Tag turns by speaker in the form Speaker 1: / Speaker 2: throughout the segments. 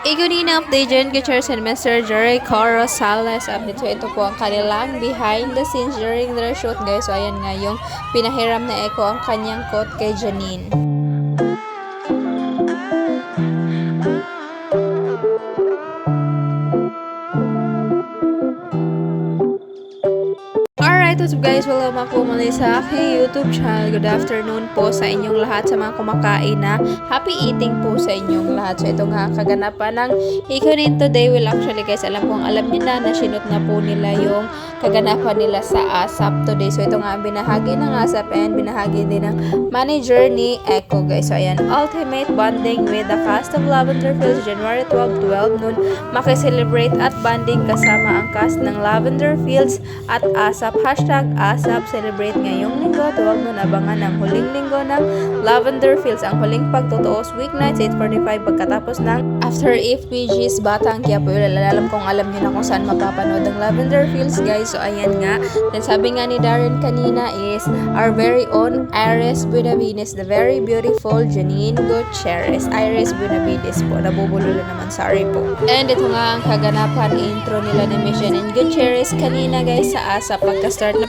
Speaker 1: Ikunina update dyan kay Chair Mr. Jerry Coro Salas update. So ito po ang kanilang behind the scenes during their shoot guys. So ayan nga yung pinahiram na Echo ang kanyang coat kay Janine. Alright, what's up guys? Welcome po muli sa aking YouTube channel. Good afternoon po sa inyong lahat, sa mga kumakain na happy eating po sa inyong lahat. So ito nga kaganapan ng Ikunin today. Well actually guys, alam nila na sinot na po nila yung kaganapan nila sa ASAP today. So ito nga ang binahagi ng ASAP and binahagi din ng manager ni Echo guys. So ayan, ultimate bonding with the cast of Lavender Fields January 12 noon. Makiselebrate at bonding kasama ang cast ng Lavender Fields at ASAP. Hashtag ASAP celebrate ngayong linggo. 12 noon abangan ang huling linggo ng Lavender Fields. Ang huling pagtutuos weeknights 8:45 pagkatapos ng After FPG's Batang Quiapo. Alam nyo na kung saan mapapanood ang Lavender Fields guys. So ayan nga. Then sabi nga ni Darren kanina is our very own Iris Buenavides, the very beautiful Janine Gutierrez. Iris Buenavides po. Nabubulol naman. Sorry po. And ito nga ang kaganapan intro nila ni Miss Janine Gutierrez kanina guys sa ASAP.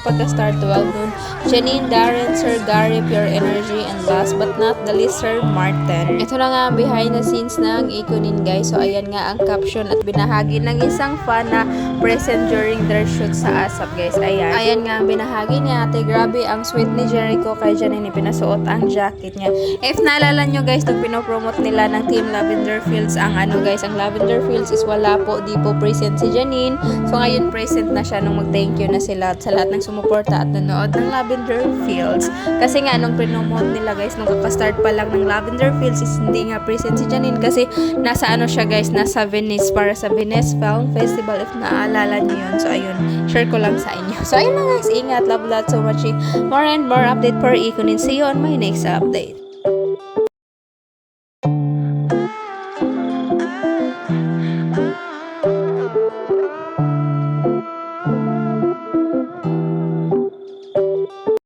Speaker 1: Pagka-start 12 noon. Janine, Darren, Sir Gary, Pure Energy, and last but not the least, Sir Martin. Ito na nga ang behind the scenes ng Ikunin guys. So ayan nga ang caption at binahagi ng isang fan na present during their shoot sa ASAP guys. Ayan nga ang binahagi niya. Ate, grabe ang sweet ni Jericho kay Janine. Pinasuot ang jacket niya. If naalala nyo guys, nung pinopromote nila ng Team Lavender Fields ang guys, ang Lavender Fields is wala po, di po present si Janine. So ngayon present na siya nung mag-thank you na sila sa lahat ng sumuporta at nanood ng Lavender Fields. Kasi nga nung pinomote nila guys, nung kakastart pa lang ng Lavender Fields is hindi nga present si Janine kasi nasa siya guys, nasa Venice para sa Venice Film Festival if naaalala niyo yun. So ayun, share ko lang sa inyo. So ayun na guys, ingat, love so much. More and more update per Ikunin. See you on my next update.